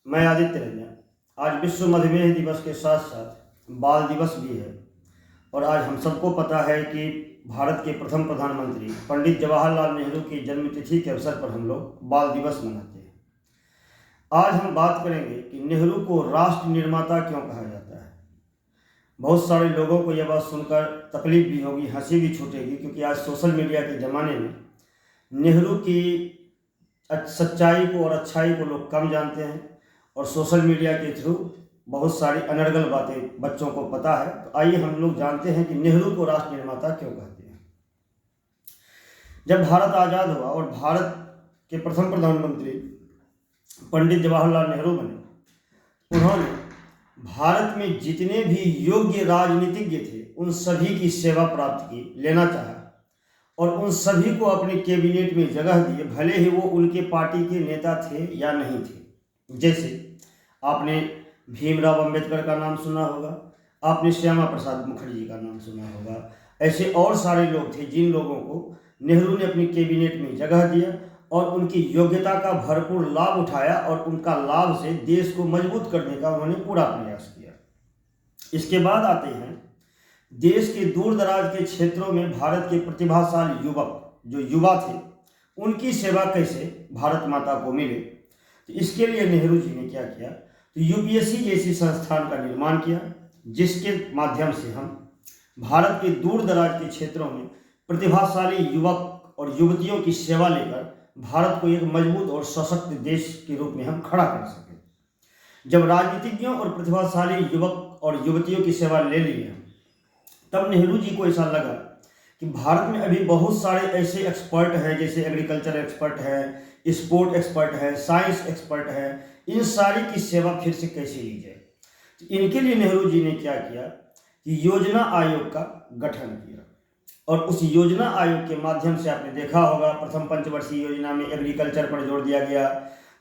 मैं आदित्य रंजन। आज विश्व मधुमेह दिवस के साथ साथ बाल दिवस भी है और आज हम सबको पता है कि भारत के प्रथम प्रधानमंत्री पंडित जवाहरलाल नेहरू की जन्मतिथि के अवसर पर हम लोग बाल दिवस मनाते हैं। आज हम बात करेंगे कि नेहरू को राष्ट्र निर्माता क्यों कहा जाता है। बहुत सारे लोगों को यह बात सुनकर तकलीफ भी होगी, हंसी भी छूटेगी, क्योंकि आज सोशल मीडिया के ज़माने में नेहरू की सच्चाई को और अच्छाई को लोग कम जानते हैं और सोशल मीडिया के थ्रू बहुत सारी अनर्गल बातें बच्चों को पता है। तो आइए हम लोग जानते हैं कि नेहरू को राष्ट्र निर्माता क्यों कहते हैं। जब भारत आज़ाद हुआ और भारत के प्रथम प्रधानमंत्री पंडित जवाहरलाल नेहरू बने, उन्होंने भारत में जितने भी योग्य राजनीतिज्ञ थे उन सभी की सेवा प्राप्त की, लेना चाहा और उन सभी को अपने कैबिनेट में जगह दिए, भले ही वो उनके पार्टी के नेता थे या नहीं थे। जैसे आपने भीमराव अंबेडकर का नाम सुना होगा, आपने श्यामा प्रसाद मुखर्जी का नाम सुना होगा। ऐसे और सारे लोग थे जिन लोगों को नेहरू ने अपनी कैबिनेट में जगह दिया और उनकी योग्यता का भरपूर लाभ उठाया और उनका लाभ से देश को मजबूत करने का उन्होंने पूरा प्रयास किया। इसके बाद आते हैं देश के दूर दराज के क्षेत्रों में भारत के प्रतिभाशाली युवक, जो युवा थे, उनकी सेवा कैसे भारत माता को मिले। तो इसके लिए नेहरू जी ने क्या किया, तो यूपीएससी जैसी संस्थान का निर्माण किया, जिसके माध्यम से हम भारत के दूर दराज के क्षेत्रों में प्रतिभाशाली युवक और युवतियों की सेवा लेकर भारत को एक मजबूत और सशक्त देश के रूप में हम खड़ा कर सकें। जब राजनीतिज्ञों और प्रतिभाशाली युवक और युवतियों की सेवा ले ली है, तब नेहरू जी को ऐसा लगा कि भारत में अभी बहुत सारे ऐसे एक्सपर्ट हैं, जैसे एग्रीकल्चर एक्सपर्ट है, स्पोर्ट एक्सपर्ट है, साइंस एक्सपर्ट है, इन सारी की सेवा फिर से कैसे ली जाए। तो इनके लिए नेहरू जी ने क्या किया कि योजना आयोग का गठन किया और उस योजना आयोग के माध्यम से आपने देखा होगा, प्रथम पंचवर्षीय योजना में एग्रीकल्चर पर जोर दिया गया,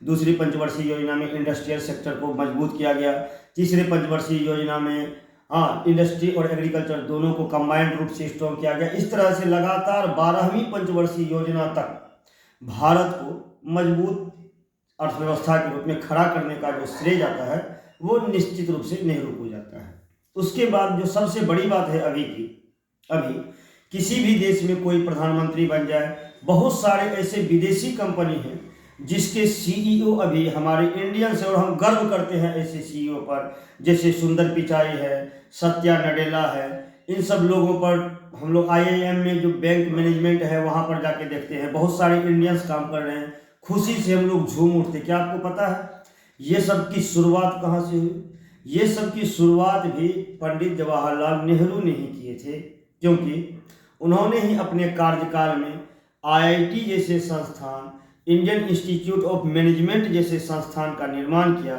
दूसरी पंचवर्षीय योजना में इंडस्ट्रियल सेक्टर को मजबूत किया गया, तीसरे पंचवर्षीय योजना में इंडस्ट्री और एग्रीकल्चर दोनों को कंबाइंड रूप से स्ट्रॉन्ग किया गया। इस तरह से लगातार 12वीं पंचवर्षीय योजना तक भारत को मजबूत अर्थव्यवस्था के रूप में खड़ा करने का जो श्रेय जाता है वो निश्चित रूप से नेहरू को जाता है। उसके बाद जो सबसे बड़ी बात है अभी किसी भी देश में कोई प्रधानमंत्री बन जाए, बहुत सारे ऐसे विदेशी कंपनी हैं जिसके सीईओ अभी हमारे इंडियंस है और हम गर्व करते हैं ऐसे सीईओ पर, जैसे सुंदर पिचाई है, सत्या नडेला है। इन सब लोगों पर हम लोग आईआईएम में जो बैंक मैनेजमेंट है वहाँ पर जाके देखते हैं, बहुत सारे इंडियंस काम कर रहे हैं, खुशी से हम लोग झूम उठते। क्या आपको पता है ये सब की शुरुआत कहाँ से हुई? ये सब की शुरुआत भी पंडित जवाहरलाल नेहरू ने ही किए थे, क्योंकि उन्होंने ही अपने कार्यकाल में आईआईटी जैसे संस्थान, इंडियन इंस्टीट्यूट ऑफ मैनेजमेंट जैसे संस्थान का निर्माण किया।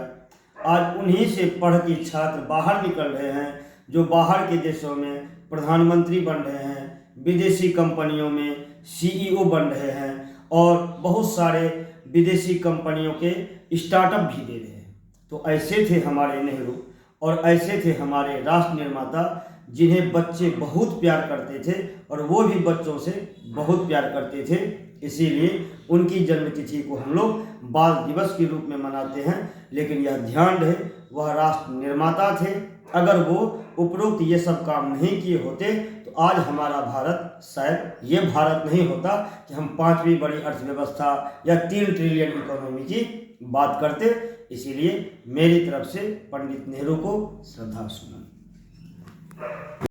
आज उन्हीं से पढ़ के छात्र बाहर निकल रहे हैं, जो बाहर के देशों में प्रधानमंत्री बन रहे हैं, विदेशी कंपनियों में सीईओ बन रहे हैं और बहुत सारे विदेशी कंपनियों के स्टार्टअप भी दे रहे हैं। तो ऐसे थे हमारे नेहरू और ऐसे थे हमारे राष्ट्र निर्माता, जिन्हें बच्चे बहुत प्यार करते थे और वो भी बच्चों से बहुत प्यार करते थे। इसीलिए उनकी जन्मतिथि को हम लोग बाल दिवस के रूप में मनाते हैं। लेकिन यह ध्यान रहे, वह राष्ट्र निर्माता थे। अगर वो उपरोक्त ये सब काम नहीं किए होते तो आज हमारा भारत शायद ये भारत नहीं होता कि हम 5वीं बड़ी अर्थव्यवस्था या 3 ट्रिलियन इकोनॉमी की बात करते। इसीलिए मेरी तरफ से पंडित नेहरू को श्रद्धा सुमन।